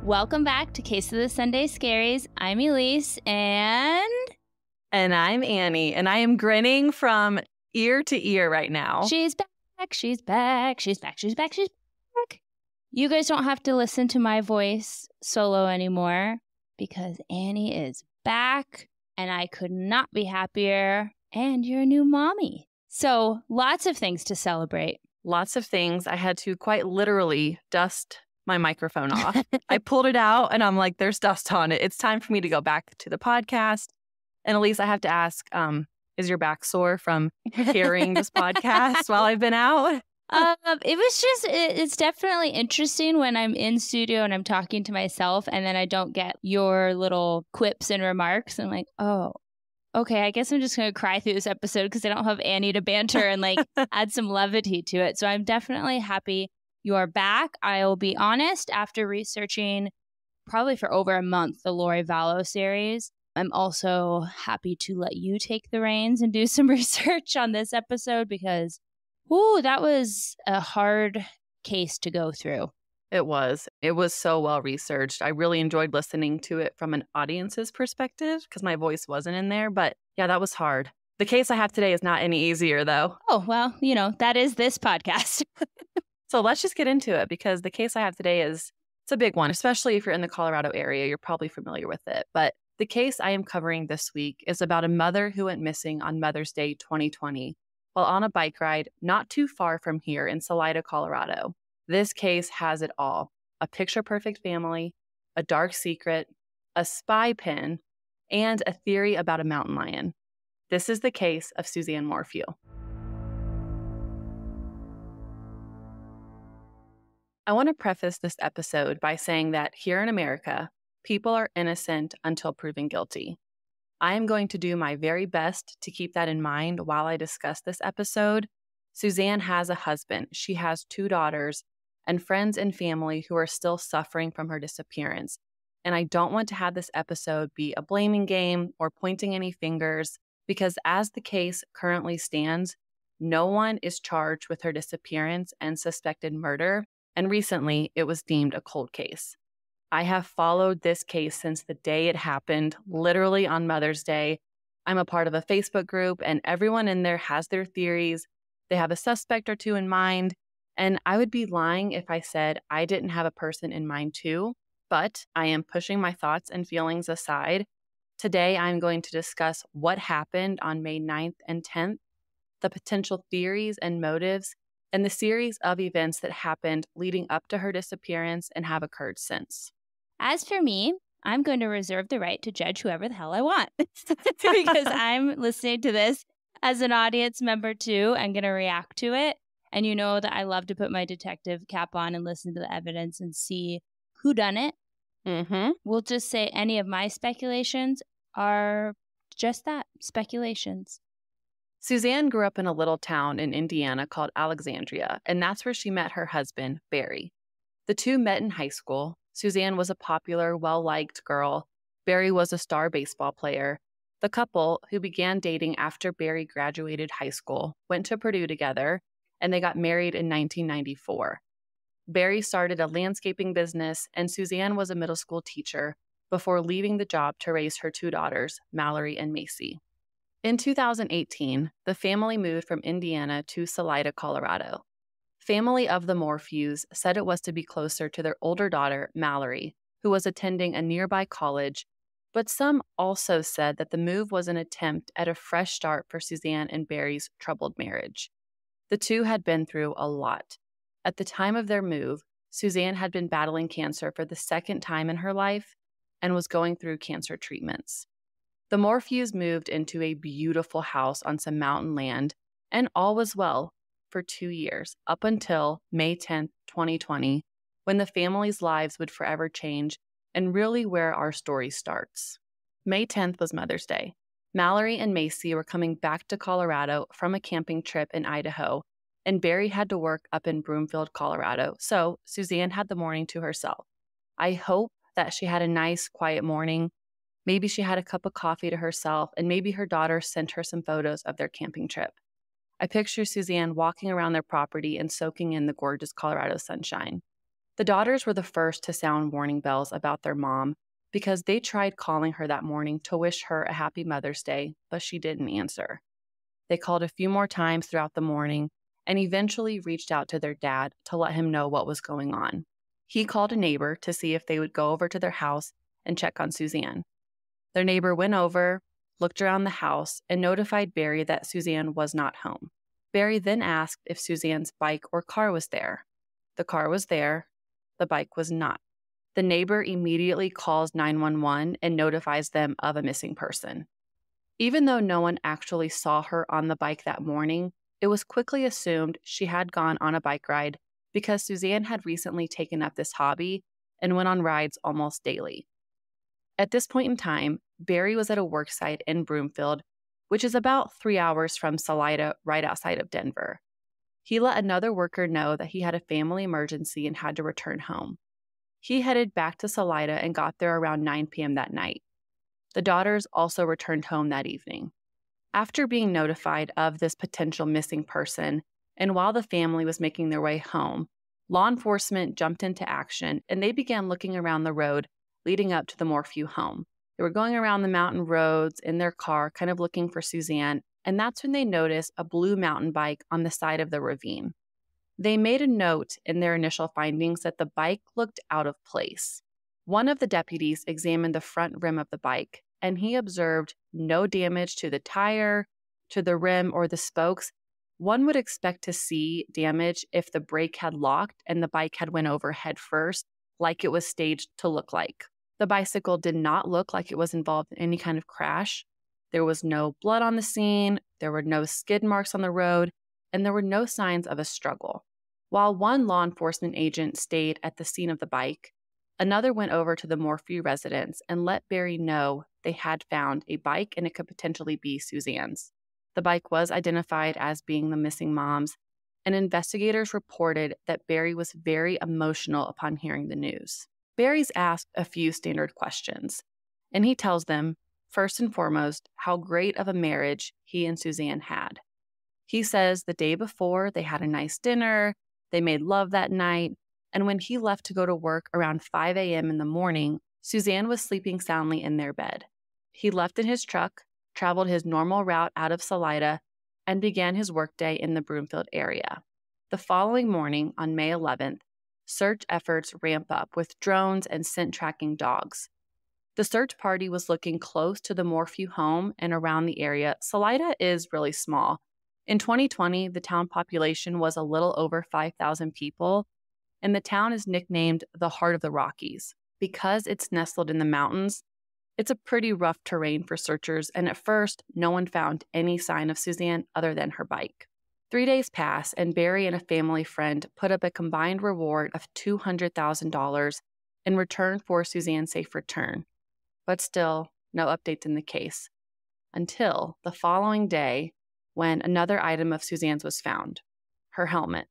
Welcome back to Case of the Sunday Scaries. I'm Elyse, and I'm Annie, and I am grinning from ear to ear right now. She's back, she's back, she's back, she's back, she's back. You guys don't have to listen to my voice solo anymore because Annie is back, and I could not be happier, and you're a new mommy. So lots of things to celebrate. Lots of things. I had to quite literally dust my microphone off. I pulled it out and I'm like, there's dust on it. It's time for me to go back to the podcast. And Elyse, I have to ask, is your back sore from carrying this podcast while I've been out? It's definitely interesting when I'm in studio and I'm talking to myself and then I don't get your little quips and remarks. I'm like, oh, okay, I guess I'm just going to cry through this episode because I don't have Annie to banter and like add some levity to it. So I'm definitely happy you are back. I'll be honest, after researching probably for over a month the Lori Vallow series, I'm also happy to let you take the reins and do some research on this episode because, that was a hard case to go through. It was. It was so well researched. I really enjoyed listening to it from an audience's perspective because my voice wasn't in there. But yeah, that was hard. The case I have today is not any easier, though. Oh, well, that is this podcast. So let's just get into it because the case I have today it's a big one, especially if you're in the Colorado area. You're probably familiar with it. But the case I am covering this week is about a mother who went missing on Mother's Day 2020 while on a bike ride not too far from here in Salida, Colorado. This case has it all: a picture-perfect family, a dark secret, a spy pin, and a theory about a mountain lion. This is the case of Suzanne Morphew. I want to preface this episode by saying that here in America, people are innocent until proven guilty. I am going to do my very best to keep that in mind while I discuss this episode. Suzanne has a husband. She has 2 daughters and friends and family who are still suffering from her disappearance. And I don't want to have this episode be a blaming game or pointing any fingers because as the case currently stands, no one is charged with her disappearance and suspected murder. And recently, it was deemed a cold case. I have followed this case since the day it happened, literally on Mother's Day. I'm a part of a Facebook group, and everyone in there has their theories. They have a suspect or 2 in mind, and I would be lying if I said I didn't have a person in mind too, but I am pushing my thoughts and feelings aside. Today, I'm going to discuss what happened on May 9th and 10th, the potential theories and motives, and the series of events that happened leading up to her disappearance and have occurred since. As for me, I'm going to reserve the right to judge whoever the hell I want because I'm listening to this as an audience member too. I'm going to react to it. And you know that I love to put my detective cap on and listen to the evidence and see who done it. Mm-hmm. We'll just say any of my speculations are just that, speculations. Suzanne grew up in a little town in Indiana called Alexandria, and that's where she met her husband, Barry. The 2 met in high school. Suzanne was a popular, well-liked girl. Barry was a star baseball player. The couple, who began dating after Barry graduated high school, went to Purdue together, and they got married in 1994. Barry started a landscaping business, and Suzanne was a middle school teacher before leaving the job to raise her 2 daughters, Mallory and Macy. In 2018, the family moved from Indiana to Salida, Colorado. Family of the Morphews said it was to be closer to their older daughter, Mallory, who was attending a nearby college, but some also said that the move was an attempt at a fresh start for Suzanne and Barry's troubled marriage. The 2 had been through a lot. At the time of their move, Suzanne had been battling cancer for the 2nd time in her life and was going through cancer treatments. The Morphews moved into a beautiful house on some mountain land, and all was well for 2 years, up until May 10th, 2020, when the family's lives would forever change and really where our story starts. May 10th was Mother's Day. Mallory and Macy were coming back to Colorado from a camping trip in Idaho, and Barry had to work up in Broomfield, Colorado, so Suzanne had the morning to herself. I hope that she had a nice, quiet morning. Maybe she had a cup of coffee to herself, and maybe her daughter sent her some photos of their camping trip. I picture Suzanne walking around their property and soaking in the gorgeous Colorado sunshine. The daughters were the first to sound warning bells about their mom because they tried calling her that morning to wish her a happy Mother's Day, but she didn't answer. They called a few more times throughout the morning and eventually reached out to their dad to let him know what was going on. He called a neighbor to see if they would go over to their house and check on Suzanne. Their neighbor went over, looked around the house, and notified Barry that Suzanne was not home. Barry then asked if Suzanne's bike or car was there. The car was there. The bike was not. The neighbor immediately calls 911 and notifies them of a missing person. Even though no one actually saw her on the bike that morning, it was quickly assumed she had gone on a bike ride because Suzanne had recently taken up this hobby and went on rides almost daily. At this point in time, Barry was at a work site in Broomfield, which is about 3 hours from Salida, right outside of Denver. He let another worker know that he had a family emergency and had to return home. He headed back to Salida and got there around 9 p.m. that night. The daughters also returned home that evening. After being notified of this potential missing person, and while the family was making their way home, law enforcement jumped into action and they began looking around the road leading up to the Morphew home. They were going around the mountain roads in their car, kind of looking for Suzanne, and that's when they noticed a blue mountain bike on the side of the ravine. They made a note in their initial findings that the bike looked out of place. One of the deputies examined the front rim of the bike, and he observed no damage to the tire, to the rim, or the spokes. One would expect to see damage if the brake had locked and the bike had went over head first, like it was staged to look like. The bicycle did not look like it was involved in any kind of crash. There was no blood on the scene, there were no skid marks on the road, and there were no signs of a struggle. While one law enforcement agent stayed at the scene of the bike, another went over to the Morphew residence and let Barry know they had found a bike and it could potentially be Suzanne's. The bike was identified as being the missing mom's, and investigators reported that Barry was very emotional upon hearing the news. Barry's asked a few standard questions, and he tells them, first and foremost, how great of a marriage he and Suzanne had. He says the day before they had a nice dinner, they made love that night, and when he left to go to work around 5 a.m. in the morning, Suzanne was sleeping soundly in their bed. He left in his truck, traveled his normal route out of Salida, and began his workday in the Broomfield area. The following morning, on May 11th, search efforts ramp up with drones and scent tracking dogs. The search party was looking close to the Morphew home and around the area. Salida is really small. In 2020, the town population was a little over 5,000 people, and the town is nicknamed the Heart of the Rockies. Because it's nestled in the mountains, it's a pretty rough terrain for searchers, and at first, no one found any sign of Suzanne other than her bike. 3 days pass, and Barry and a family friend put up a combined reward of $200,000 in return for Suzanne's safe return. But still, no updates in the case. Until the following day, when another item of Suzanne's was found, her helmet.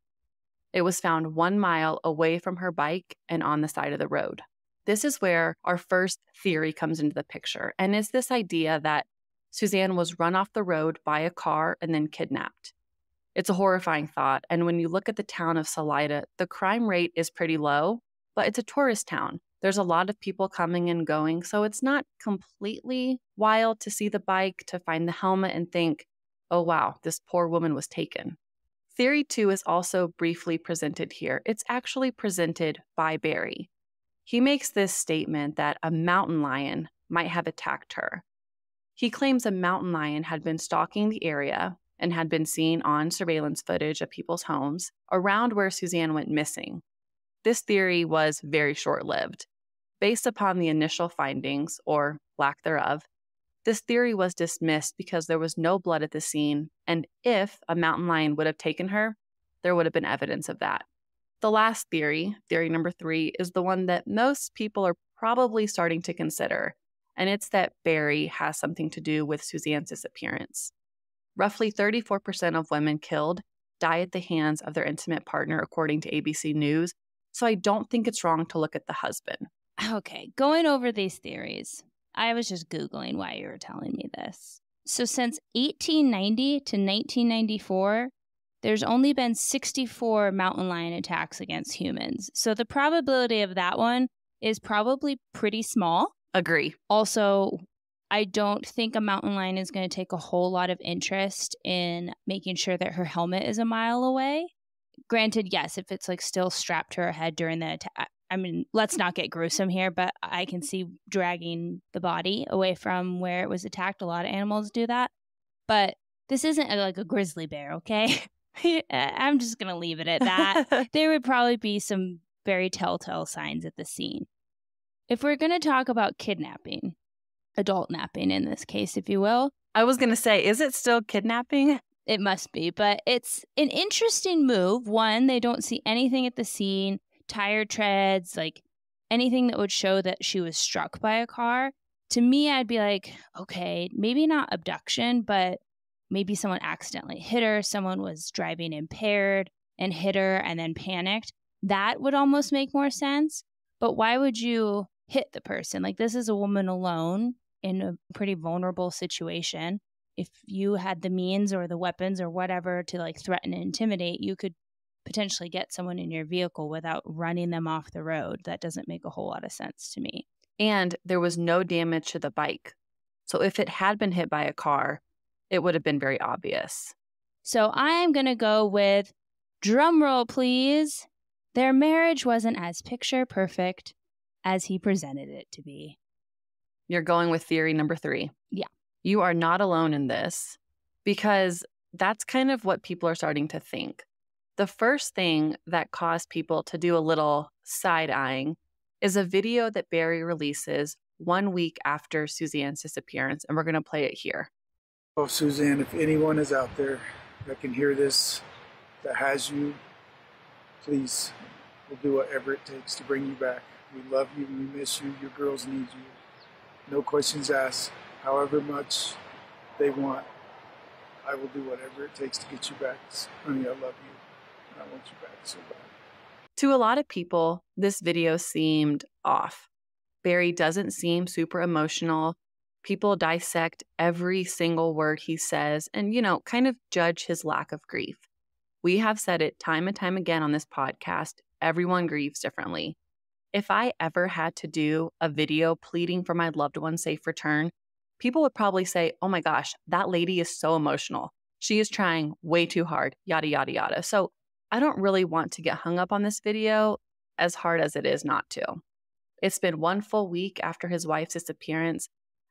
It was found 1 mile away from her bike and on the side of the road. This is where our first theory comes into the picture, and it's this idea that Suzanne was run off the road by a car and then kidnapped. It's a horrifying thought, and when you look at the town of Salida, the crime rate is pretty low, but it's a tourist town. There's a lot of people coming and going, so it's not completely wild to see the bike, to find the helmet and think, oh wow, this poor woman was taken. Theory 2 is also briefly presented here. It's actually presented by Barry. He makes this statement that a mountain lion might have attacked her. He claims a mountain lion had been stalking the area and had been seen on surveillance footage of people's homes around where Suzanne went missing. This theory was very short-lived. Based upon the initial findings, or lack thereof, this theory was dismissed because there was no blood at the scene, and if a mountain lion would have taken her, there would have been evidence of that. The last theory, theory number 3, is the one that most people are probably starting to consider, and it's that Barry has something to do with Suzanne's disappearance. Roughly 34% of women killed die at the hands of their intimate partner, according to ABC News, so I don't think it's wrong to look at the husband. Okay, going over these theories, I was just Googling why you were telling me this. So since 1890 to 1994, there's only been 64 mountain lion attacks against humans. So the probability of that one is probably pretty small. Agree. Also, I don't think a mountain lion is going to take a whole lot of interest in making sure that her helmet is a mile away. Granted, yes, if it's like still strapped to her head during the attack. I mean, let's not get gruesome here, but I can see dragging the body away from where it was attacked. A lot of animals do that. But this isn't like a grizzly bear, okay? I'm just going to leave it at that. There would probably be some very telltale signs at the scene. If we're going to talk about kidnapping, adult napping in this case, if you will. I was going to say, is it still kidnapping? It must be, but it's an interesting move. One, they don't see anything at the scene, tire treads, like anything that would show that she was struck by a car. To me, I'd be like, okay, maybe not abduction, but maybe someone accidentally hit her. Someone was driving impaired and hit her and then panicked. That would almost make more sense. But why would you hit the person? Like, this is a woman alone in a pretty vulnerable situation. If you had the means or the weapons or whatever to like threaten and intimidate, you could potentially get someone in your vehicle without running them off the road. That doesn't make a whole lot of sense to me. And there was no damage to the bike. So if it had been hit by a car, it would have been very obvious. So I'm going to go with, drum roll please, their marriage wasn't as picture perfect as he presented it to be. You're going with theory number 3. Yeah. You are not alone in this, because that's kind of what people are starting to think. The first thing that caused people to do a little side-eyeing is a video that Barry releases 1 week after Suzanne's disappearance, and we're going to play it here. Oh, Suzanne, if anyone is out there that can hear this, that has you, please, we'll do whatever it takes to bring you back. We love you, we miss you, your girls need you. No questions asked. However much they want, I will do whatever it takes to get you back. Honey, I love you, and I want you back so bad. To a lot of people, this video seemed off. Barry doesn't seem super emotional. People dissect every single word he says and, kind of judge his lack of grief. We have said it time and time again on this podcast. Everyone grieves differently. If I ever had to do a video pleading for my loved one's safe return, people would probably say, oh my gosh, that lady is so emotional. She is trying way too hard, yada, yada, yada. So I don't really want to get hung up on this video, as hard as it is not to. It's been 1 full week after his wife's disappearance.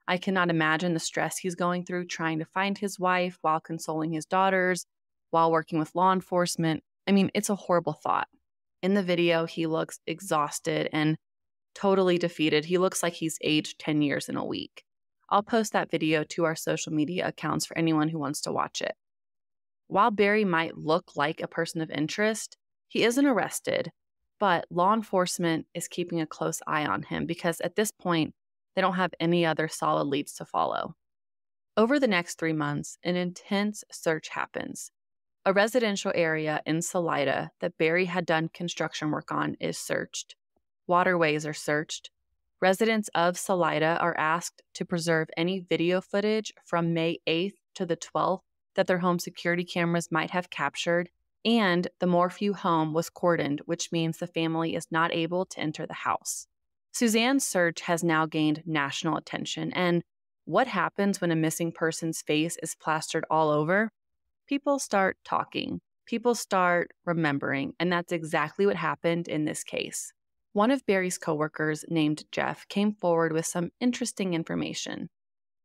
I cannot imagine the stress he's going through trying to find his wife while consoling his daughters, while working with law enforcement. I mean, it's a horrible thought. In the video, he looks exhausted and totally defeated. He looks like he's aged 10 years in a week. I'll post that video to our social media accounts for anyone who wants to watch it. While Barry might look like a person of interest, he isn't arrested, but law enforcement is keeping a close eye on him because at this point, they don't have any other solid leads to follow. Over the next 3 months, an intense search happens. A residential area in Salida that Barry had done construction work on is searched. Waterways are searched. Residents of Salida are asked to preserve any video footage from May 8th to the 12th that their home security cameras might have captured, and the Morphew home was cordoned, which means the family is not able to enter the house. Suzanne's search has now gained national attention, and what happens when a missing person's face is plastered all over? People start talking. People start remembering, and that's exactly what happened in this case. One of Barry's coworkers, named Jeff, came forward with some interesting information.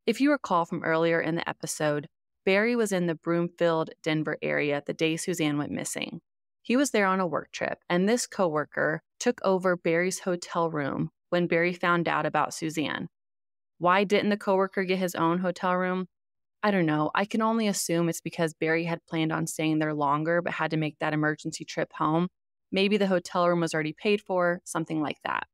If you recall from earlier in the episode, Barry was in the Broomfield, Denver area the day Suzanne went missing. He was there on a work trip, and this coworker took over Barry's hotel room when Barry found out about Suzanne. Why didn't the coworker get his own hotel room? I don't know. I can only assume it's because Barry had planned on staying there longer but had to make that emergency trip home. Maybe the hotel room was already paid for, something like that.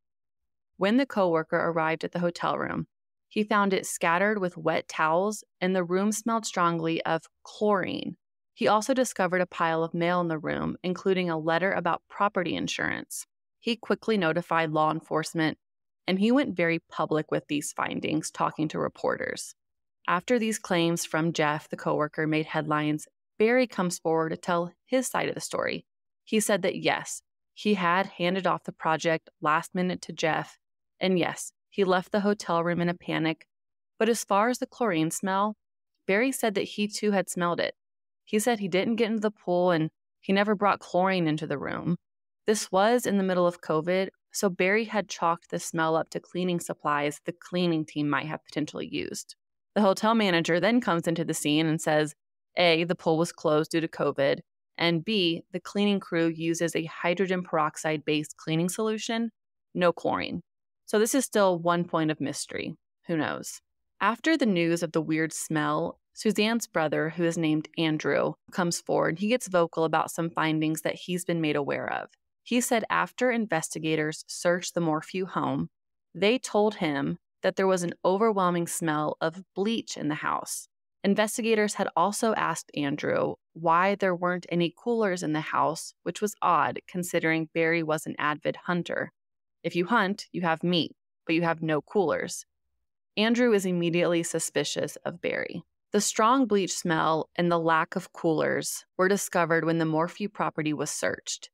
When the coworker arrived at the hotel room, he found it scattered with wet towels, and the room smelled strongly of chlorine. He also discovered a pile of mail in the room, including a letter about property insurance. He quickly notified law enforcement, and he went very public with these findings, talking to reporters. After these claims from Jeff, the coworker, made headlines, Barry comes forward to tell his side of the story. He said that yes, he had handed off the project last minute to Jeff, and yes, he left the hotel room in a panic. But as far as the chlorine smell, Barry said that he too had smelled it. He said he didn't get into the pool and he never brought chlorine into the room. This was in the middle of COVID, so Barry had chalked the smell up to cleaning supplies the cleaning team might have potentially used. The hotel manager then comes into the scene and says, A, the pool was closed due to COVID, and B, the cleaning crew uses a hydrogen peroxide-based cleaning solution, no chlorine. So this is still one point of mystery. Who knows? After the news of the weird smell, Suzanne's brother, who is named Andrew, comes forward. He gets vocal about some findings that he's been made aware of. He said after investigators searched the Morphew home, they told him that there was an overwhelming smell of bleach in the house. Investigators had also asked Andrew why there weren't any coolers in the house, which was odd considering Barry was an avid hunter. If you hunt, you have meat, but you have no coolers. Andrew is immediately suspicious of Barry. The strong bleach smell and the lack of coolers were discovered when the Morphew property was searched.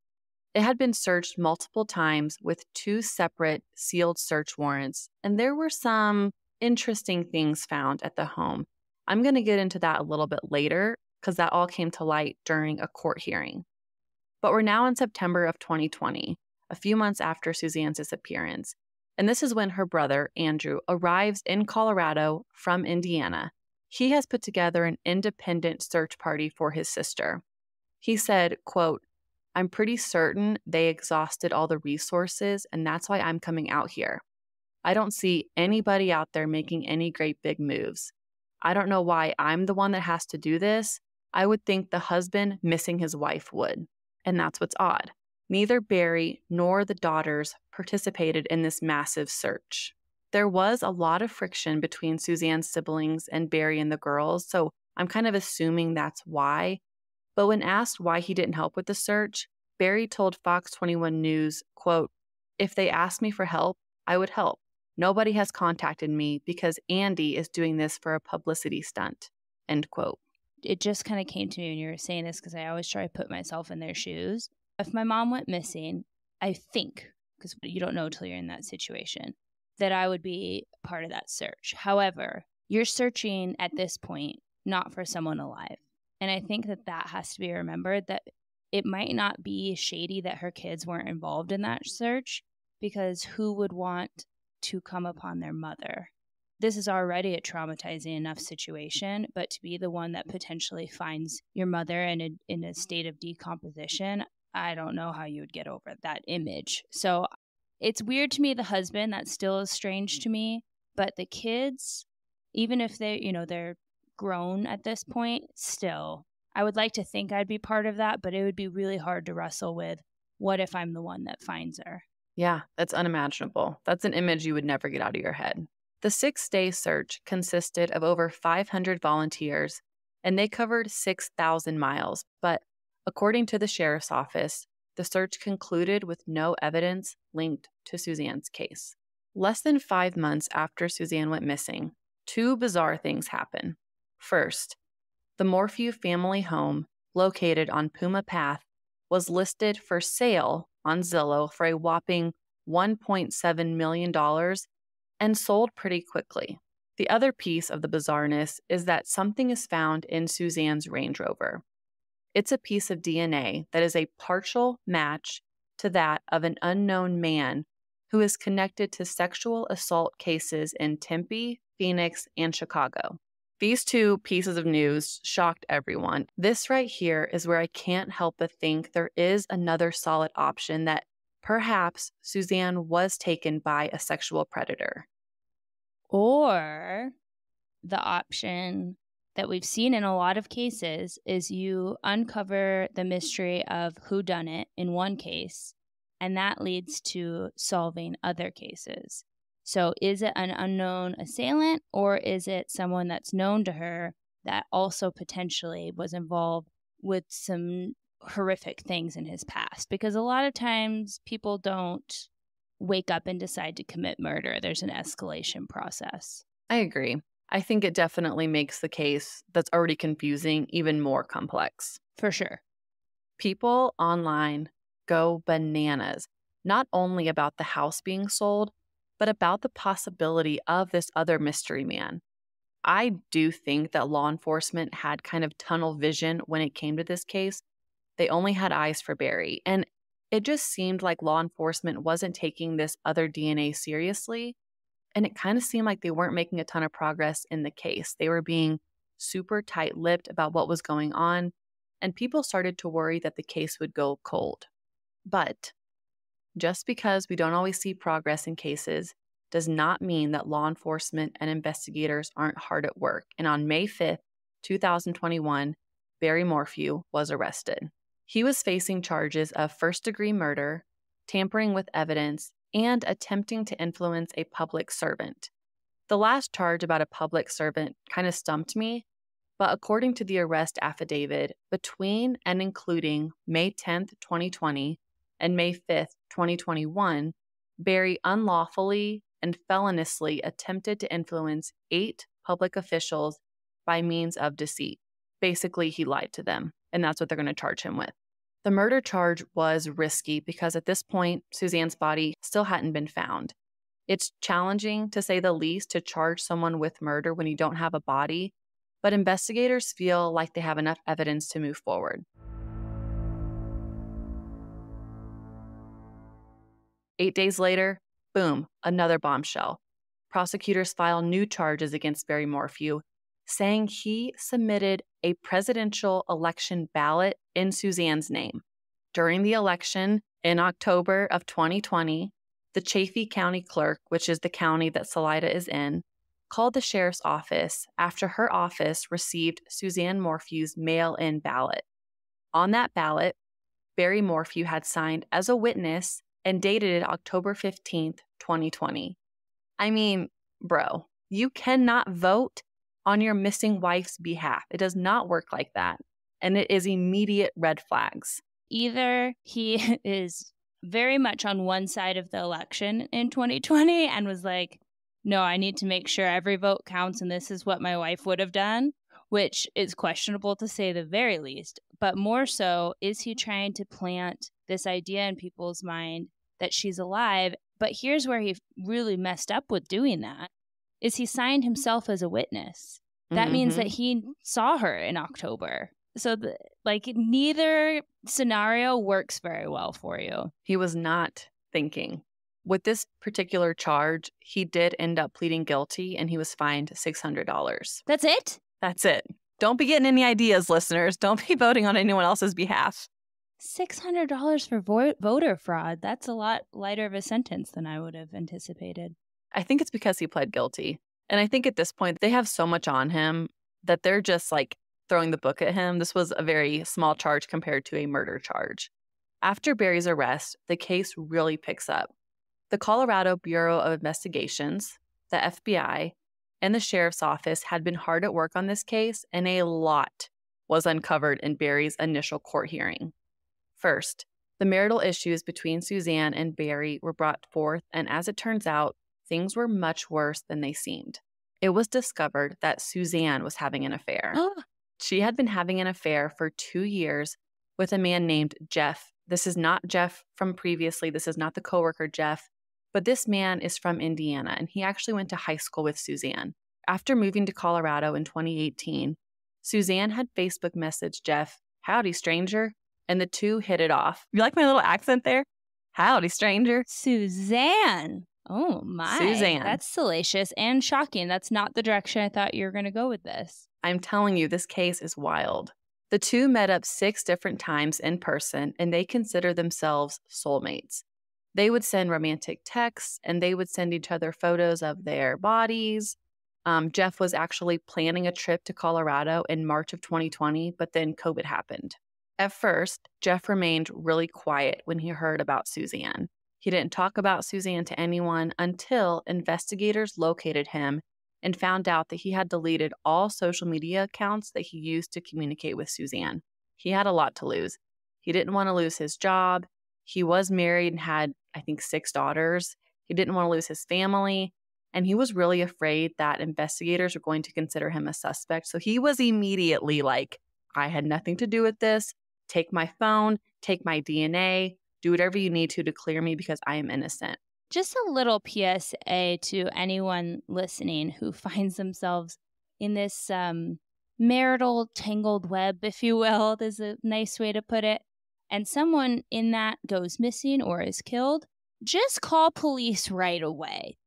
It had been searched multiple times with 2 separate sealed search warrants, and there were some interesting things found at the home. I'm going to get into that a little bit later because that all came to light during a court hearing. But we're now in September of 2020, a few months after Suzanne's disappearance, and this is when her brother, Andrew, arrives in Colorado from Indiana. He has put together an independent search party for his sister. He said, quote, I'm pretty certain they exhausted all the resources, and that's why I'm coming out here. I don't see anybody out there making any great big moves. I don't know why I'm the one that has to do this. I would think the husband missing his wife would. And that's what's odd. Neither Barry nor the daughters participated in this massive search. There was a lot of friction between Suzanne's siblings and Barry and the girls, so I'm kind of assuming that's why. But when asked why he didn't help with the search, Barry told Fox 21 News, quote, if they asked me for help, I would help. Nobody has contacted me because Andy is doing this for a publicity stunt, end quote. It just kind of came to me when you were saying this because I always try to put myself in their shoes. If my mom went missing, I think, because you don't know until you're in that situation, that I would be part of that search. However, you're searching at this point not for someone alive. And I think that that has to be remembered, that it might not be shady that her kids weren't involved in that search, because who would want to come upon their mother? This is already a traumatizing enough situation, but to be the one that potentially finds your mother in a state of decomposition, I don't know how you would get over that image. So it's weird to me, the husband, that still is strange to me, but the kids, even if they're grown at this point, still, I would like to think I'd be part of that, but it would be really hard to wrestle with. What if I'm the one that finds her? Yeah, that's unimaginable. That's an image you would never get out of your head. The 6-day search consisted of over 500 volunteers, and they covered 6,000 miles. But according to the sheriff's office, the search concluded with no evidence linked to Suzanne's case. Less than 5 months after Suzanne went missing, 2 bizarre things happened. First, the Morphew family home, located on Puma Path, was listed for sale on Zillow for a whopping $1.7 million and sold pretty quickly. The other piece of the bizarreness is that something is found in Suzanne's Range Rover. It's a piece of DNA that is a partial match to that of an unknown man who is connected to sexual assault cases in Tempe, Phoenix, and Chicago. These 2 pieces of news shocked everyone. This right here is where I can't help but think there is another solid option, that perhaps Suzanne was taken by a sexual predator. Or the option that we've seen in a lot of cases is you uncover the mystery of who done it in one case, and that leads to solving other cases. So is it an unknown assailant, or is it someone that's known to her that also potentially was involved with some horrific things in his past? Because a lot of times people don't wake up and decide to commit murder. There's an escalation process. I agree. I think it definitely makes the case that's already confusing even more complex. For sure. People online go bananas, not only about the house being sold, but about the possibility of this other mystery man. I do think that law enforcement had kind of tunnel vision when it came to this case. They only had eyes for Barry, and it just seemed like law enforcement wasn't taking this other DNA seriously, and it kind of seemed like they weren't making a ton of progress in the case. They were being super tight-lipped about what was going on, and people started to worry that the case would go cold. But just because we don't always see progress in cases does not mean that law enforcement and investigators aren't hard at work. And on May 5th, 2021, Barry Morphew was arrested. He was facing charges of first-degree murder, tampering with evidence, and attempting to influence a public servant. The last charge about a public servant kind of stumped me, but according to the arrest affidavit, between and including May 10th, 2020 and May 5th, 2021, Barry unlawfully and feloniously attempted to influence 8 public officials by means of deceit. Basically, he lied to them, and that's what they're going to charge him with. The murder charge was risky because at this point, Suzanne's body still hadn't been found. It's challenging, to say the least, to charge someone with murder when you don't have a body, but investigators feel like they have enough evidence to move forward. 8 days later, boom, another bombshell. Prosecutors file new charges against Barry Morphew, saying he submitted a presidential election ballot in Suzanne's name. During the election in October of 2020, the Chaffee County Clerk, which is the county that Salida is in, called the sheriff's office after her office received Suzanne Morphew's mail-in ballot. On that ballot, Barry Morphew had signed as a witness and dated it October 15th, 2020. I mean, bro, you cannot vote on your missing wife's behalf. It does not work like that. And it is immediate red flags. Either he is very much on one side of the election in 2020 and was like, no, I need to make sure every vote counts and this is what my wife would have done, which is questionable to say the very least. But more so, is he trying to plant this idea in people's mind that she's alive? But here's where he really messed up with doing that, is he signed himself as a witness. That means that he saw her in October. So, neither scenario works very well for you. He was not thinking. With this particular charge, he did end up pleading guilty and he was fined $600. That's it? That's it. Don't be getting any ideas, listeners. Don't be voting on anyone else's behalf. $600 for voter fraud. That's a lot lighter of a sentence than I would have anticipated. I think it's because he pled guilty. And I think at this point, they have so much on him that they're just like throwing the book at him. This was a very small charge compared to a murder charge. After Barry's arrest, the case really picks up. The Colorado Bureau of Investigations, the FBI, and the sheriff's office had been hard at work on this case, and a lot was uncovered in Barry's initial court hearing. First, the marital issues between Suzanne and Barry were brought forth, and as it turns out, things were much worse than they seemed. It was discovered that Suzanne was having an affair. She had been having an affair for 2 years with a man named Jeff. This is not Jeff from previously. This is not the coworker Jeff, but this man is from Indiana, and he actually went to high school with Suzanne. After moving to Colorado in 2018, Suzanne had Facebook messaged Jeff, "Howdy, stranger," and the two hit it off. You like my little accent there? Howdy, stranger. Suzanne. Oh, my. Suzanne. That's salacious and shocking. That's not the direction I thought you were going to go with this. I'm telling you, this case is wild. The two met up 6 different times in person, and they consider themselves soulmates. They would send romantic texts, and they would send each other photos of their bodies. Jeff was actually planning a trip to Colorado in March of 2020, but then COVID happened. At first, Jeff remained really quiet when he heard about Suzanne. He didn't talk about Suzanne to anyone until investigators located him and found out that he had deleted all social media accounts that he used to communicate with Suzanne. He had a lot to lose. He didn't want to lose his job. He was married and had, I think, 6 daughters. He didn't want to lose his family. and he was really afraid that investigators were going to consider him a suspect. So he was immediately like, I had nothing to do with this. Take my phone, take my DNA, do whatever you need to clear me because I am innocent. Just a little PSA to anyone listening who finds themselves in this marital tangled web, if you will, is a nice way to put it, and someone in that goes missing or is killed, just call police right away.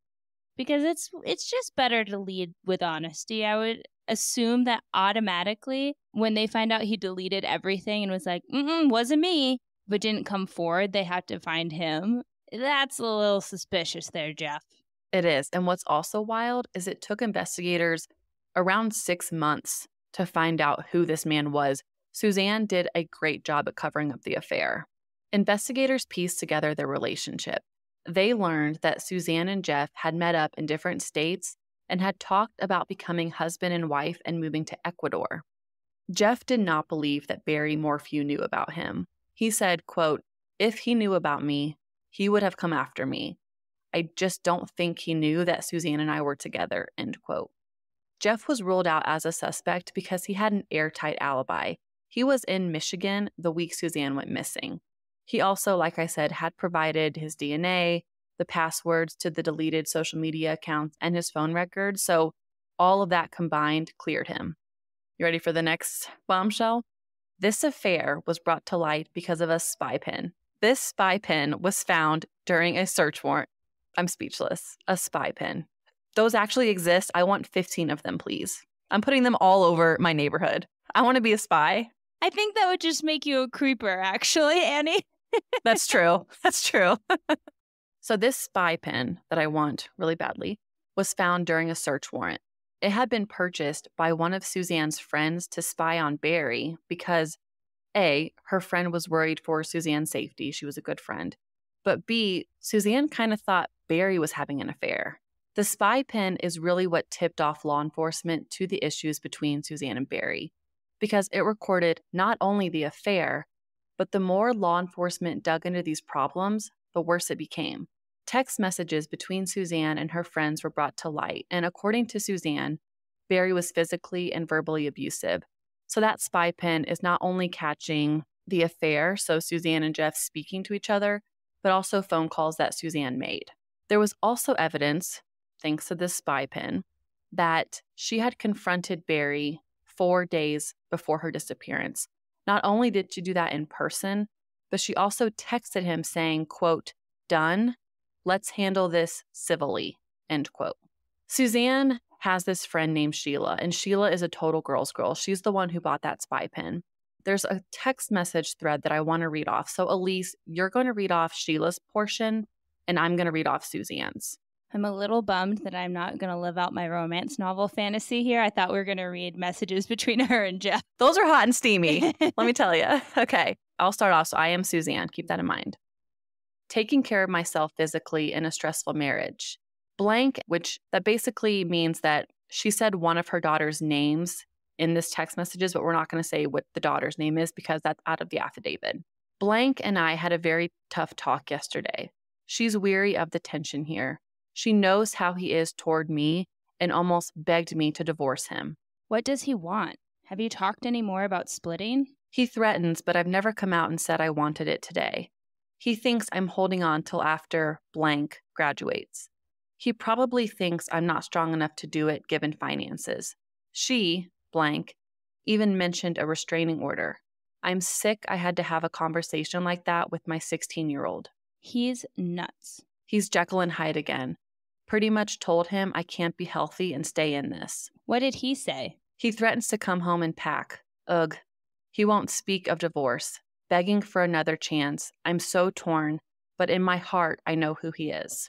Because it's just better to lead with honesty. I would assume that automatically when they find out he deleted everything and was like, wasn't me, but didn't come forward, they have to find him. That's a little suspicious there, Jeff. It is. And what's also wild is it took investigators around 6 months to find out who this man was. Suzanne did a great job at covering up the affair. Investigators pieced together their relationship. They learned that Suzanne and Jeff had met up in different states and had talked about becoming husband and wife and moving to Ecuador. Jeff did not believe that Barry Morphew knew about him. He said, quote, if he knew about me, he would have come after me. I just don't think he knew that Suzanne and I were together, end quote. Jeff was ruled out as a suspect because he had an airtight alibi. He was in Michigan the week Suzanne went missing. He also, like I said, had provided his DNA, the passwords to the deleted social media accounts, and his phone records. So all of that combined cleared him. You ready for the next bombshell? This affair was brought to light because of a spy pen. This spy pen was found during a search warrant. I'm speechless. A spy pen. Those actually exist. I want 15 of them, please. I'm putting them all over my neighborhood. I want to be a spy. I think that would just make you a creeper, actually, Annie. That's true. That's true. So this spy pen that I want really badly was found during a search warrant. It had been purchased by one of Suzanne's friends to spy on Barry because A, her friend was worried for Suzanne's safety. She was a good friend. But B, Suzanne kind of thought Barry was having an affair. The spy pen is really what tipped off law enforcement to the issues between Suzanne and Barry, because it recorded not only the affair, but the more law enforcement dug into these problems, the worse it became. Text messages between Suzanne and her friends were brought to light, and according to Suzanne, Barry was physically and verbally abusive. So that spy pen is not only catching the affair, so Suzanne and Jeff speaking to each other, but also phone calls that Suzanne made. There was also evidence, thanks to this spy pen, that she had confronted Barry 4 days before her disappearance. Not only did she do that in person, but she also texted him saying, quote, done, let's handle this civilly, end quote. Suzanne has this friend named Sheila, and Sheila is a total girl's girl. She's the one who bought that spy pen. There's a text message thread that I want to read off. So Elyse, you're going to read off Sheila's portion, and I'm going to read off Suzanne's. I'm a little bummed that I'm not going to live out my romance novel fantasy here. I thought we were going to read messages between her and Jeff. Those are hot and steamy, let me tell you. Okay, I'll start off. So I am Suzanne. Keep that in mind. Taking care of myself physically in a stressful marriage. Blank, which that basically means that she said one of her daughter's names in this text messages, but we're not going to say what the daughter's name is because that's out of the affidavit. Blank and I had a very tough talk yesterday. She's weary of the tension here. She knows how he is toward me and almost begged me to divorce him. What does he want? Have you talked any more about splitting? He threatens, but I've never come out and said I wanted it today. He thinks I'm holding on till after blank graduates. He probably thinks I'm not strong enough to do it given finances. She, blank, even mentioned a restraining order. I'm sick I had to have a conversation like that with my 16-year-old. He's nuts. He's Jekyll and Hyde again. Pretty much told him I can't be healthy and stay in this. What did he say? He threatens to come home and pack. Ugh. He won't speak of divorce. Begging for another chance. I'm so torn, but in my heart, I know who he is.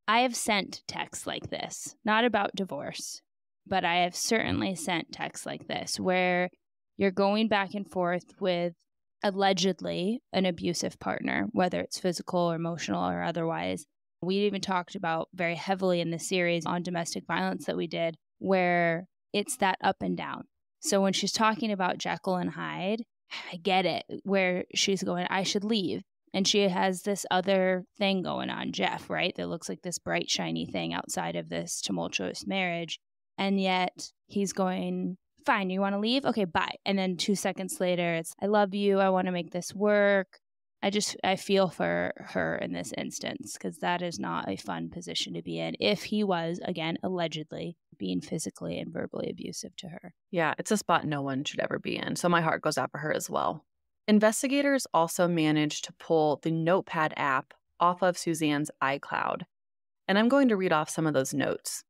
I have sent texts like this, not about divorce, but I have certainly sent texts like this where you're going back and forth with allegedly an abusive partner, whether it's physical or emotional or otherwise. We even talked about very heavily in the series on domestic violence that we did, where it's that up and down. So when she's talking about Jekyll and Hyde, I get it, where she's going, I should leave. And she has this other thing going on, Jeff, right? That looks like this bright, shiny thing outside of this tumultuous marriage. And yet he's going, fine, you want to leave? Okay, bye. And then 2 seconds later, it's, I love you. I want to make this work. I feel for her in this instance, because that is not a fun position to be in if he was, again, allegedly being physically and verbally abusive to her. Yeah, it's a spot no one should ever be in. So my heart goes out for her as well. Investigators also managed to pull the Notepad app off of Suzanne's iCloud. And I'm going to read off some of those notes.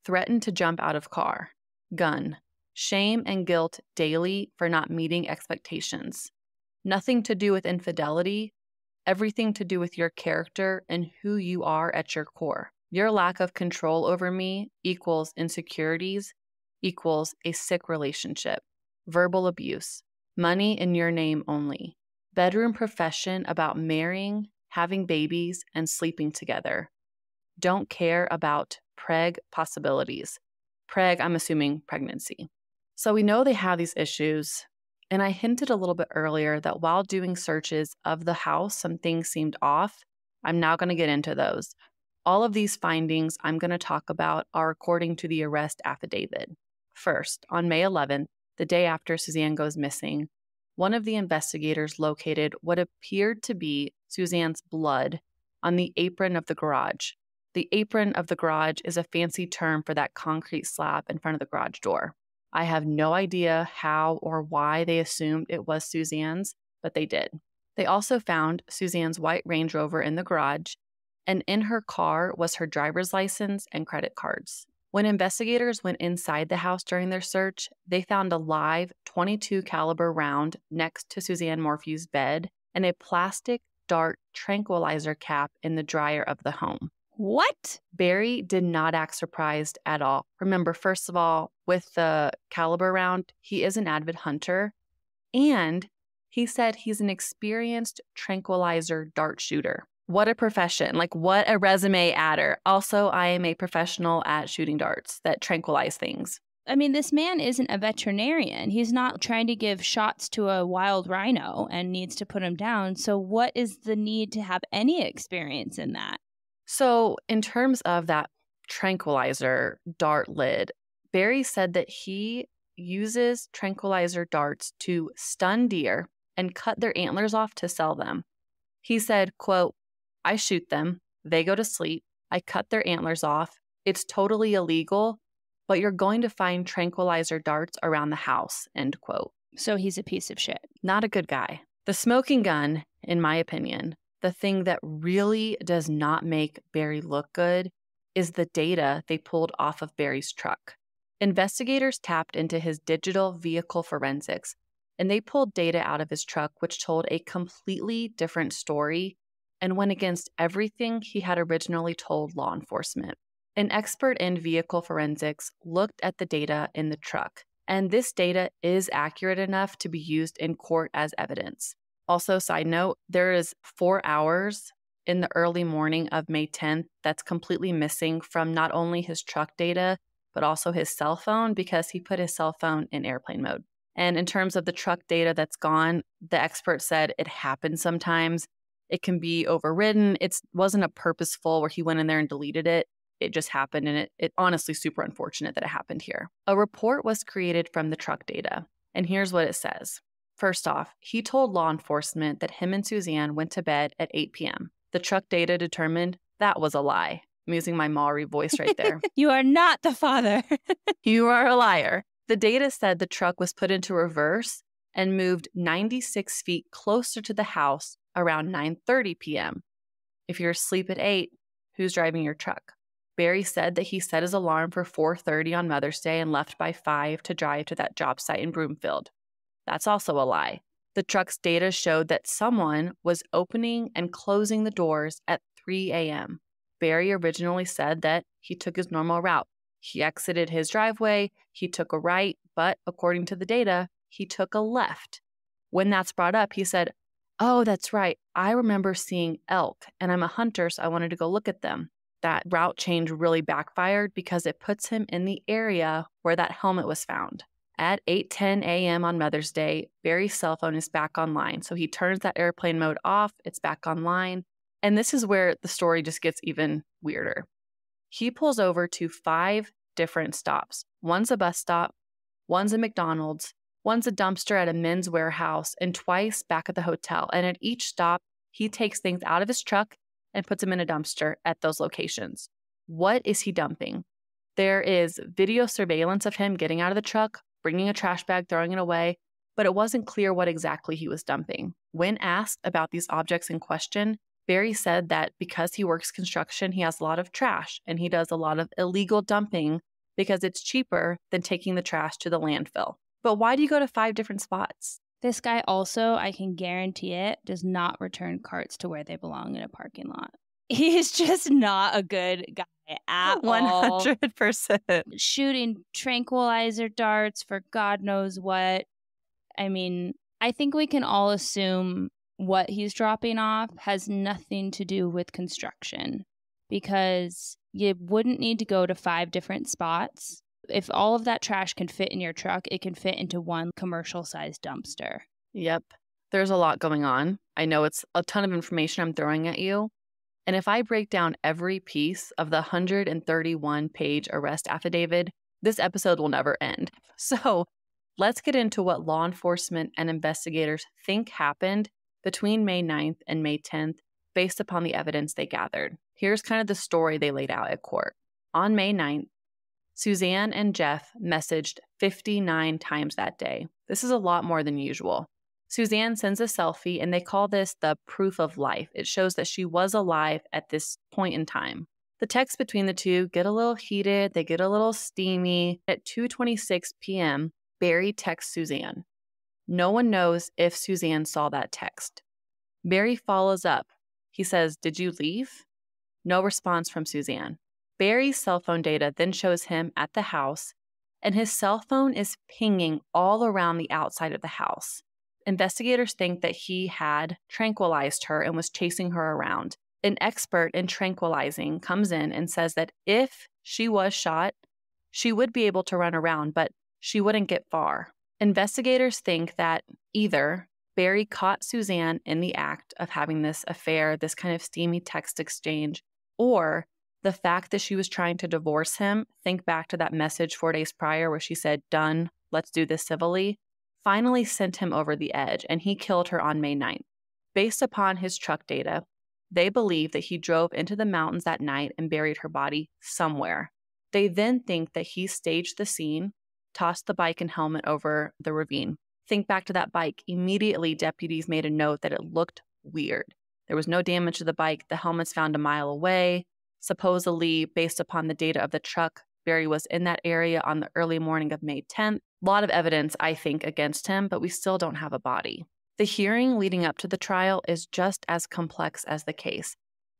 Threatened to jump out of car. Gun. Shame and guilt daily for not meeting expectations. Nothing to do with infidelity, everything to do with your character and who you are at your core. Your lack of control over me equals insecurities, equals a sick relationship. Verbal abuse. Money in your name only. Bedroom profession about marrying, having babies, and sleeping together. Don't care about preg possibilities. Preg, I'm assuming pregnancy. So we know they have these issues. And I hinted a little bit earlier that while doing searches of the house, some things seemed off. I'm now going to get into those. All of these findings I'm going to talk about are according to the arrest affidavit. First, on May 11th, the day after Suzanne goes missing, one of the investigators located what appeared to be Suzanne's blood on the apron of the garage. The apron of the garage is a fancy term for that concrete slab in front of the garage door. I have no idea how or why they assumed it was Suzanne's, but they did. They also found Suzanne's white Range Rover in the garage, and in her car was her driver's license and credit cards. When investigators went inside the house during their search, they found a live .22 caliber round next to Suzanne Morphew's bed and a plastic dart tranquilizer cap in the dryer of the home. What? Barry did not act surprised at all. Remember, first of all, with the caliber round, he is an avid hunter, and he said he's an experienced tranquilizer dart shooter. What a profession. Like, what a resume adder. Also, I am a professional at shooting darts that tranquilize things. I mean, this man isn't a veterinarian. He's not trying to give shots to a wild rhino and needs to put him down. So what is the need to have any experience in that? So in terms of that tranquilizer dart lid, Barry said that he uses tranquilizer darts to stun deer and cut their antlers off to sell them. He said, quote, I shoot them, they go to sleep, I cut their antlers off, it's totally illegal, but you're going to find tranquilizer darts around the house, end quote. So he's a piece of shit. Not a good guy. The smoking gun, in my opinion, the thing that really does not make Barry look good is the data they pulled off of Barry's truck. Investigators tapped into his digital vehicle forensics, and they pulled data out of his truck which told a completely different story and went against everything he had originally told law enforcement. An expert in vehicle forensics looked at the data in the truck, and this data is accurate enough to be used in court as evidence. Also, side note, there is 4 hours in the early morning of May 10th that's completely missing from not only his truck data, but also his cell phone because he put his cell phone in airplane mode. And in terms of the truck data that's gone, the expert said it happens sometimes. It can be overridden. It wasn't a purposeful where he went in there and deleted it. It just happened, and it honestly super unfortunate that it happened here. A report was created from the truck data, and here's what it says. First off, he told law enforcement that him and Suzanne went to bed at 8 p.m. The truck data determined that was a lie. I'm using my Maury voice right there. You are not the father. You are a liar. The data said the truck was put into reverse and moved 96 feet closer to the house around 9:30 p.m. If you're asleep at 8, who's driving your truck? Barry said that he set his alarm for 4:30 on Mother's Day and left by 5 to drive to that job site in Broomfield. That's also a lie. The truck's data showed that someone was opening and closing the doors at 3 a.m. Barry originally said that he took his normal route. He exited his driveway, he took a right, but according to the data, he took a left. When that's brought up, he said, oh, that's right. I remember seeing elk, and I'm a hunter, so I wanted to go look at them. That route change really backfired because it puts him in the area where that helmet was found. At 8:10 a.m. on Mother's Day, Barry's cell phone is back online. So he turns that airplane mode off. It's back online. And this is where the story just gets even weirder. He pulls over to 5 different stops. One's a bus stop, one's a McDonald's, one's a dumpster at a men's warehouse, and twice back at the hotel. And at each stop, he takes things out of his truck and puts them in a dumpster at those locations. What is he dumping? There is video surveillance of him getting out of the truck, bringing a trash bag, throwing it away, but it wasn't clear what exactly he was dumping. When asked about these objects in question, Barry said that because he works construction, he has a lot of trash and he does a lot of illegal dumping because it's cheaper than taking the trash to the landfill. But why do you go to 5 different spots? This guy also, I can guarantee it, does not return carts to where they belong in a parking lot. He's just not a good guy at all. 100%. Shooting tranquilizer darts for God knows what. I mean, I think we can all assume what he's dropping off has nothing to do with construction, because you wouldn't need to go to 5 different spots. If all of that trash can fit in your truck, it can fit into one commercial-sized dumpster. Yep. There's a lot going on. I know it's a ton of information I'm throwing at you. And if I break down every piece of the 131-page arrest affidavit, this episode will never end. So let's get into what law enforcement and investigators think happened between May 9th and May 10th based upon the evidence they gathered. Here's kind of the story they laid out at court. On May 9th, Suzanne and Jeff messaged 59 times that day. This is a lot more than usual. Suzanne sends a selfie, and they call this the proof of life. It shows that she was alive at this point in time. The texts between the two get a little heated. They get a little steamy. At 2:26 p.m., Barry texts Suzanne. No one knows if Suzanne saw that text. Barry follows up. He says, "Did you leave?" No response from Suzanne. Barry's cell phone data then shows him at the house, and his cell phone is pinging all around the outside of the house. Investigators think that he had tranquilized her and was chasing her around. An expert in tranquilizing comes in and says that if she was shot, she would be able to run around, but she wouldn't get far. Investigators think that either Barry caught Suzanne in the act of having this affair, this kind of steamy text exchange, or the fact that she was trying to divorce him. Think back to that message 4 days prior where she said, "Done, let's do this civilly," finally sent him over the edge, and he killed her on May 9th. Based upon his truck data, they believe that he drove into the mountains that night and buried her body somewhere. They then think that he staged the scene, tossed the bike and helmet over the ravine. Think back to that bike. Immediately, deputies made a note that it looked weird. There was no damage to the bike. The helmet's found a mile away. Supposedly, based upon the data of the truck, Barry was in that area on the early morning of May 10th. A lot of evidence, I think, against him, but we still don't have a body. The hearing leading up to the trial is just as complex as the case.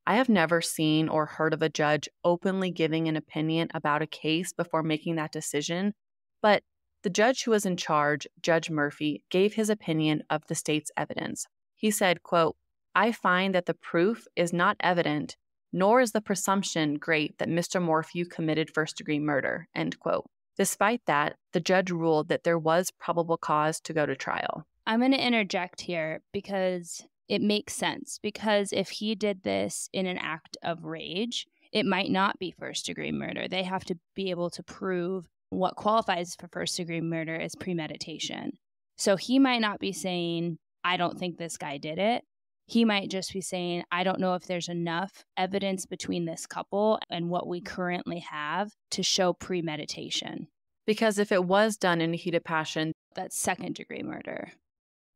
I have never seen or heard of a judge openly giving an opinion about a case before making that decision, but the judge who was in charge, Judge Murphy, gave his opinion of the state's evidence. He said, quote, "I find that the proof is not evident, nor is the presumption great that Mr. Morphew committed first-degree murder," end quote. Despite that, the judge ruled that there was probable cause to go to trial. I'm going to interject here because it makes sense. Because if he did this in an act of rage, it might not be first-degree murder. They have to be able to prove what qualifies for first-degree murder as premeditation. So he might not be saying, "I don't think this guy did it." He might just be saying, "I don't know if there's enough evidence between this couple and what we currently have to show premeditation." Because if it was done in a heat of passion, that's second-degree murder.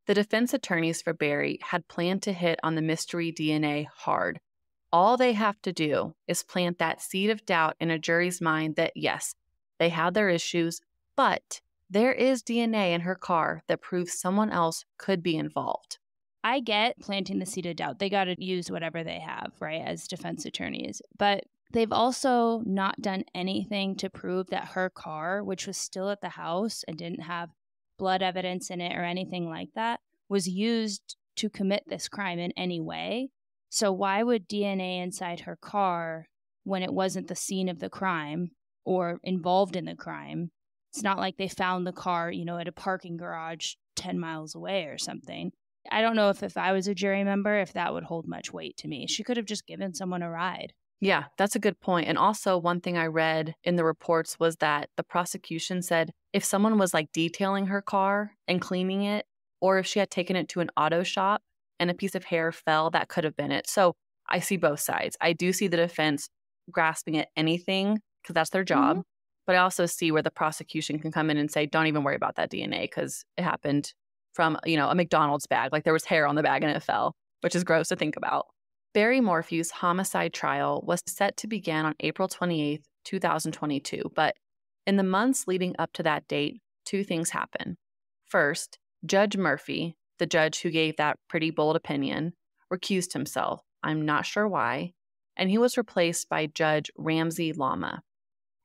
The defense attorneys for Barry had planned to hit on the mystery DNA hard. All they have to do is plant that seed of doubt in a jury's mind that, yes, they had their issues, but there is DNA in her car that proves someone else could be involved. I get planting the seed of doubt. They got to use whatever they have, right, as defense attorneys. But they've also not done anything to prove that her car, which was still at the house and didn't have blood evidence in it or anything like that, was used to commit this crime in any way. So why would DNA inside her car, when it wasn't the scene of the crime or involved in the crime, It's not like they found the car, at a parking garage 10 miles away or something. I don't know if I was a jury member, if that would hold much weight to me. She could have just given someone a ride. Yeah, that's a good point. And also, one thing I read in the reports was that the prosecution said if someone was like detailing her car and cleaning it, or if she had taken it to an auto shop and a piece of hair fell, that could have been it. So I see both sides. I do see the defense grasping at anything because that's their job. Mm-hmm. But I also see where the prosecution can come in and say, don't even worry about that DNA because it happened from, a McDonald's bag. Like there was hair on the bag and it fell, which is gross to think about. Barry Morphew's homicide trial was set to begin on April 28th, 2022. But in the months leading up to that date, two things happened. First, Judge Murphy, the judge who gave that pretty bold opinion, recused himself. I'm not sure why. And he was replaced by Judge Ramsey Lama.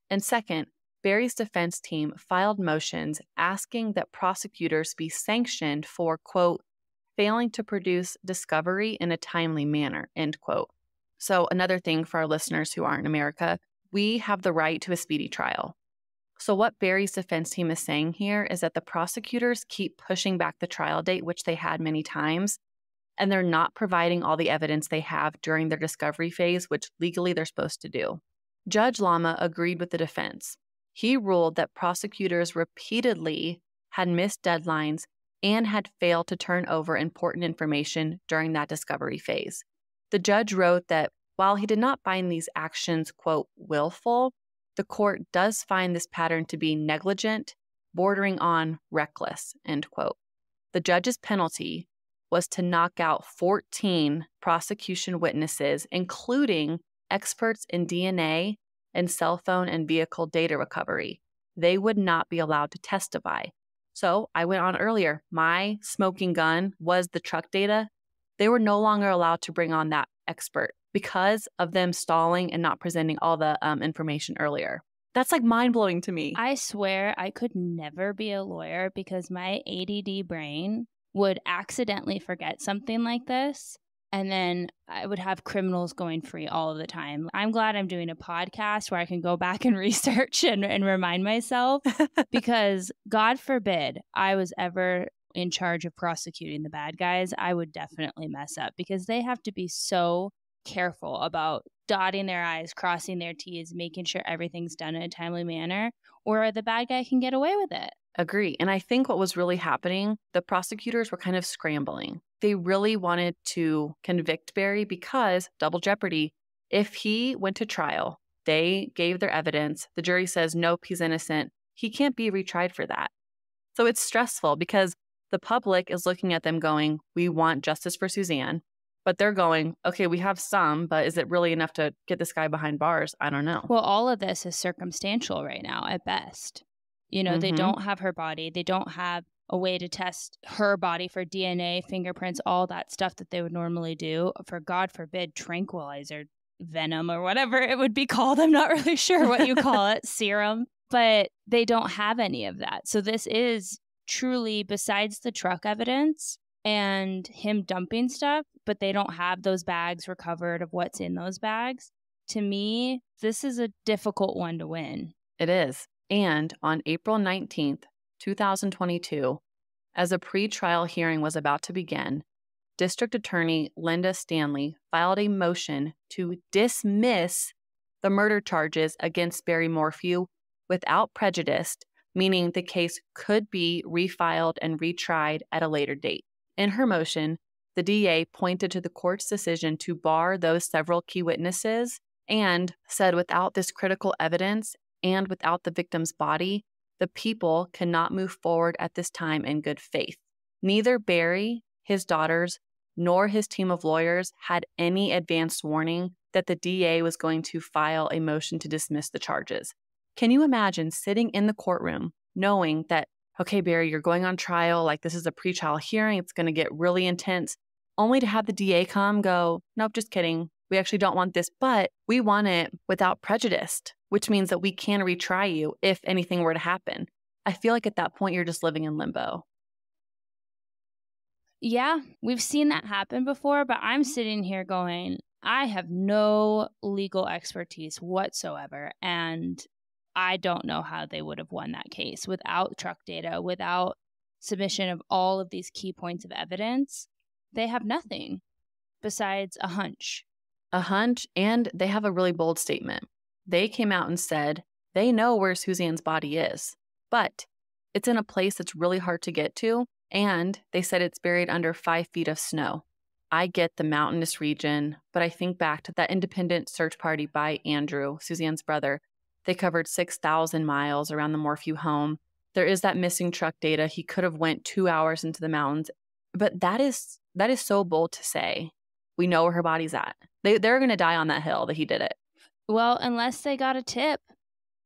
And second, Barry's defense team filed motions asking that prosecutors be sanctioned for, quote, failing to produce discovery in a timely manner, end quote. So another thing for our listeners who aren't in America, we have the right to a speedy trial. So what Barry's defense team is saying here is that the prosecutors keep pushing back the trial date, which they had many times, and they're not providing all the evidence they have during their discovery phase, which legally they're supposed to do. Judge Lama agreed with the defense. He ruled that prosecutors repeatedly had missed deadlines and had failed to turn over important information during that discovery phase. The judge wrote that while he did not find these actions, quote, willful, the court does find this pattern to be negligent, bordering on reckless, end quote. The judge's penalty was to knock out 14 prosecution witnesses, including experts in DNA and cell phone and vehicle data recovery. They would not be allowed to testify. So I went on earlier. My smoking gun was the truck data. They were no longer allowed to bring on that expert because of them stalling and not presenting all the information earlier. That's like mind-blowing to me. I swear I could never be a lawyer because my ADD brain would accidentally forget something like this. And then I would have criminals going free all of the time. I'm glad I'm doing a podcast where I can go back and research and remind myself because God forbid I was ever in charge of prosecuting the bad guys. I would definitely mess up because they have to be so careful about dotting their I's, crossing their T's, making sure everything's done in a timely manner, or the bad guy can get away with it. Agree. And I think what was really happening, the prosecutors were kind of scrambling. They really wanted to convict Barry because, double jeopardy, if he went to trial, they gave their evidence, the jury says, nope, he's innocent, he can't be retried for that. So it's stressful because the public is looking at them going, we want justice for Suzanne. But they're going, okay, we have some, but is it really enough to get this guy behind bars? I don't know. Well, all of this is circumstantial right now at best. They don't have her body. They don't have a way to test her body for DNA, fingerprints, all that stuff that they would normally do for, God forbid, tranquilizer venom or whatever it would be called. I'm not really sure what you call it, serum. But they don't have any of that. So this is truly, besides the truck evidence and him dumping stuff, but they don't have those bags recovered of what's in those bags. To me, this is a difficult one to win. It is. And on April 19th, 2022, as a pre-trial hearing was about to begin, District Attorney Linda Stanley filed a motion to dismiss the murder charges against Barry Morphew without prejudice, meaning the case could be refiled and retried at a later date. In her motion, the DA pointed to the court's decision to bar those several key witnesses and said without this critical evidence and without the victim's body, the people cannot move forward at this time in good faith. Neither Barry, his daughters, nor his team of lawyers had any advanced warning that the DA was going to file a motion to dismiss the charges. Can you imagine sitting in the courtroom knowing that, okay, Barry, you're going on trial, like this is a pre-trial hearing, it's going to get really intense, only to have the DA come go, nope, just kidding. We actually don't want this, but we want it without prejudice, which means that we can retry you if anything were to happen. I feel like at that point, you're just living in limbo. Yeah, we've seen that happen before, but I'm sitting here going, I have no legal expertise whatsoever. And I don't know how they would have won that case without truck data, without submission of all of these key points of evidence. They have nothing besides a hunch. A hunch, and they have a really bold statement. They came out and said they know where Suzanne's body is, but it's in a place that's really hard to get to, and they said it's buried under 5 feet of snow. I get the mountainous region, but I think back to that independent search party by Andrew, Suzanne's brother. They covered 6,000 miles around the Morphew home. There is that missing truck data. He could have went 2 hours into the mountains, but that is so bold to say. We know where her body's at. They're going to die on that hill that he did it. Well, unless they got a tip.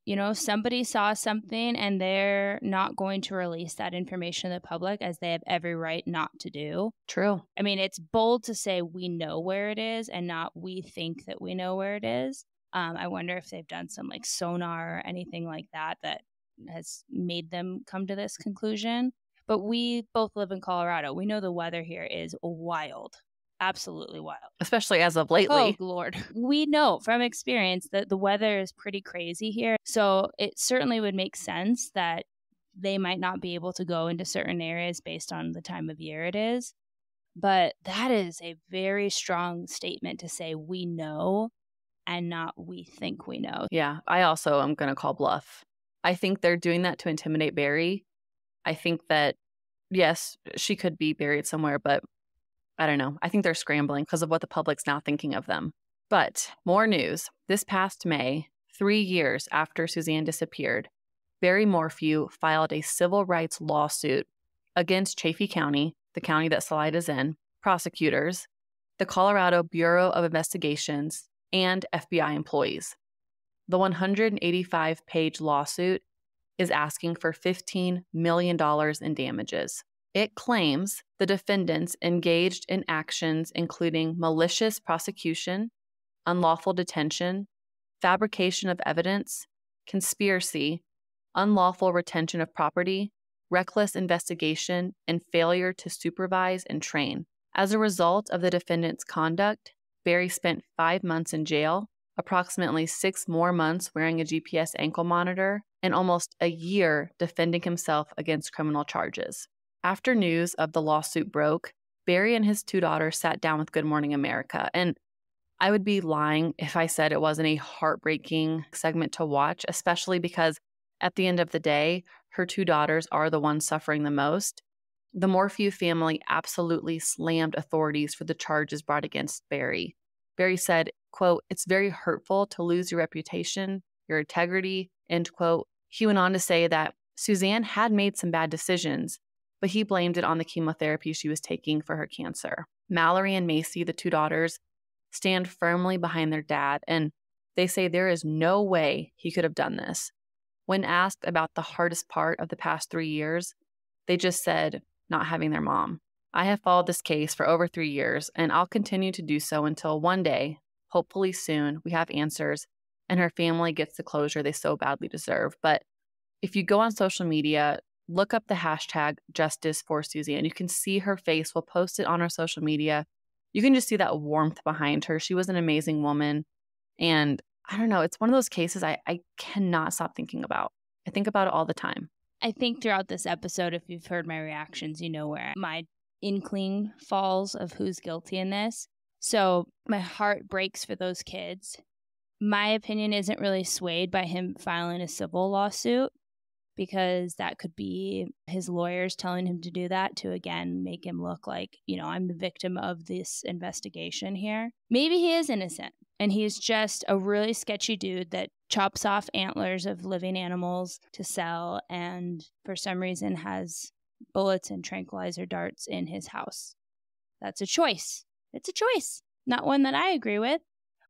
You know, somebody saw something and they're not going to release that information to the public, as they have every right not to do. True. I mean, it's bold to say we know where it is and not we think that we know where it is. I wonder if they've done some like sonar or anything like that that has made them come to this conclusion. But we both live in Colorado. We know the weather here is wild. Absolutely wild. Especially as of lately. Oh, Lord. We know from experience that the weather is pretty crazy here. So it certainly would make sense that they might not be able to go into certain areas based on the time of year it is. But that is a very strong statement to say we know and not we think we know. Yeah, I also am going to call bluff. I think they're doing that to intimidate Barry. I think that, yes, she could be buried somewhere, but I don't know. I think they're scrambling because of what the public's now thinking of them. But more news. This past May, 3 years after Suzanne disappeared, Barry Morphew filed a civil rights lawsuit against Chaffee County, the county that Salida is in, prosecutors, the Colorado Bureau of Investigations, and FBI employees. The 185-page lawsuit is asking for $15 million in damages. It claims the defendants engaged in actions including malicious prosecution, unlawful detention, fabrication of evidence, conspiracy, unlawful retention of property, reckless investigation, and failure to supervise and train. As a result of the defendants' conduct, Barry spent 5 months in jail, approximately 6 more months wearing a GPS ankle monitor, and almost a year defending himself against criminal charges. After news of the lawsuit broke, Barry and his 2 daughters sat down with Good Morning America, and I would be lying if I said it wasn't a heartbreaking segment to watch, especially because at the end of the day, her 2 daughters are the ones suffering the most. The Morphew family absolutely slammed authorities for the charges brought against Barry. Barry said, quote, "It's very hurtful to lose your reputation, your integrity," end quote. He went on to say that Suzanne had made some bad decisions, but he blamed it on the chemotherapy she was taking for her cancer. Mallory and Macy, the 2 daughters, stand firmly behind their dad, and they say there is no way he could have done this. When asked about the hardest part of the past 3 years, they just said not having their mom. I have followed this case for over 3 years, and I'll continue to do so until one day, hopefully soon, we have answers and her family gets the closure they so badly deserve. But if you go on social media, look up the hashtag Justice for Suzanne. You can see her face. We'll post it on our social media. You can just see that warmth behind her. She was an amazing woman. And I don't know, it's one of those cases I cannot stop thinking about. I think about it all the time. I think throughout this episode, if you've heard my reactions, you know where my inkling falls of who's guilty in this. So my heart breaks for those kids. My opinion isn't really swayed by him filing a civil lawsuit, because that could be his lawyers telling him to do that to, again, make him look like, you know, I'm the victim of this investigation here. Maybe he is innocent and he's just a really sketchy dude that chops off antlers of living animals to sell and for some reason has bullets and tranquilizer darts in his house. That's a choice. It's a choice. Not one that I agree with,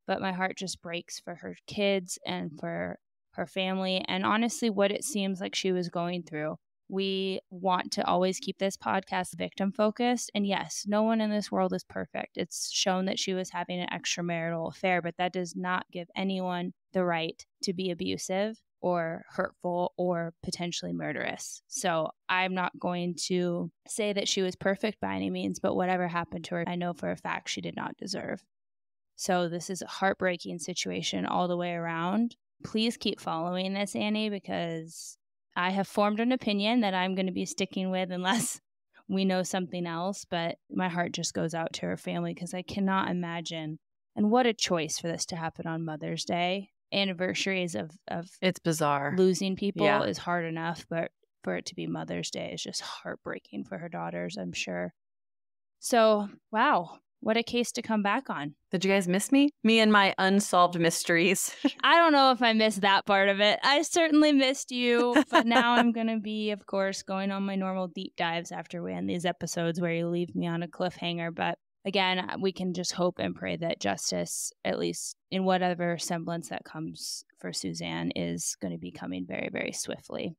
but my heart just breaks for her kids and for her family, and honestly what it seems like she was going through. We want to always keep this podcast victim focused, and yes, no one in this world is perfect. It's shown that she was having an extramarital affair, but that does not give anyone the right to be abusive or hurtful or potentially murderous. So I'm not going to say that she was perfect by any means, but whatever happened to her, I know for a fact she did not deserve. So this is a heartbreaking situation all the way around. please keep following this, Annie, because I have formed an opinion that I'm going to be sticking with unless we know something else. But my heart just goes out to her family because I cannot imagine. And what a choice for this to happen on Mother's Day. Anniversaries of it's bizarre. Losing people Yeah. is hard enough, but for it to be Mother's Day is just heartbreaking for her daughters, I'm sure. So, wow, what a case to come back on. Did you guys miss me? Me and my unsolved mysteries. I don't know if I missed that part of it. I certainly missed you, but now I'm going to be, of course, going on my normal deep dives after we end these episodes where you leave me on a cliffhanger. But again, we can just hope and pray that justice, at least in whatever semblance that comes for Suzanne, is going to be coming very, very swiftly.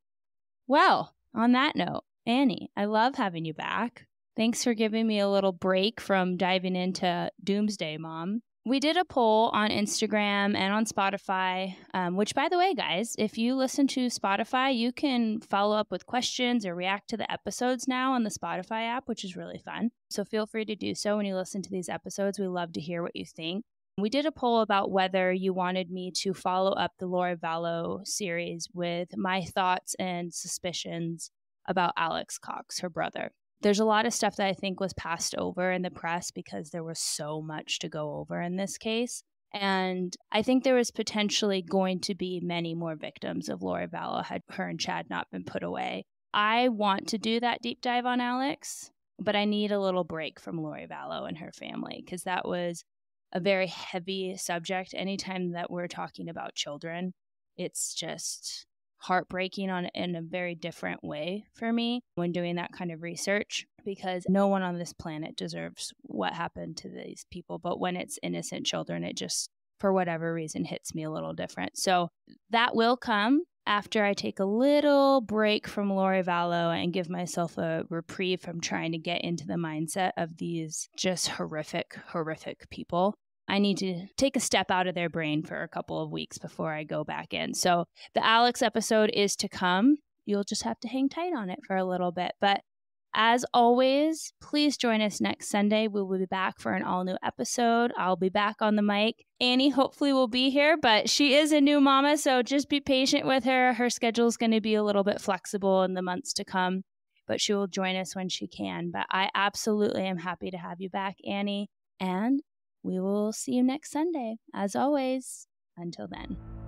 Well, on that note, Annie, I love having you back. Thanks for giving me a little break from diving into Doomsday Mom. We did a poll on Instagram and on Spotify, which, by the way, guys, if you listen to Spotify, you can follow up with questions or react to the episodes now on the Spotify app, which is really fun. So feel free to do so when you listen to these episodes. We love to hear what you think. We did a poll about whether you wanted me to follow up the Lori Vallow series with my thoughts and suspicions about Alex Cox, her brother. There's a lot of stuff that I think was passed over in the press because there was so much to go over in this case. And I think there was potentially going to be many more victims of Lori Vallow had her and Chad not been put away. I want to do that deep dive on Alex, but I need a little break from Lori Vallow and her family because that was a very heavy subject. Anytime that we're talking about children, it's just heartbreaking in a very different way for me when doing that kind of research, because no one on this planet deserves what happened to these people. But when it's innocent children, it just, for whatever reason, hits me a little different. So that will come after I take a little break from Lori Vallow and give myself a reprieve from trying to get into the mindset of these just horrific, horrific people. I need to take a step out of their brain for a couple of weeks before I go back in. So the Alex episode is to come. You'll just have to hang tight on it for a little bit. But as always, please join us next Sunday. We will be back for an all-new episode. I'll be back on the mic. Annie hopefully will be here, but she is a new mama, so just be patient with her. Her schedule is going to be a little bit flexible in the months to come, but she will join us when she can. But I absolutely am happy to have you back, Annie, and we will see you next Sunday. As always, until then.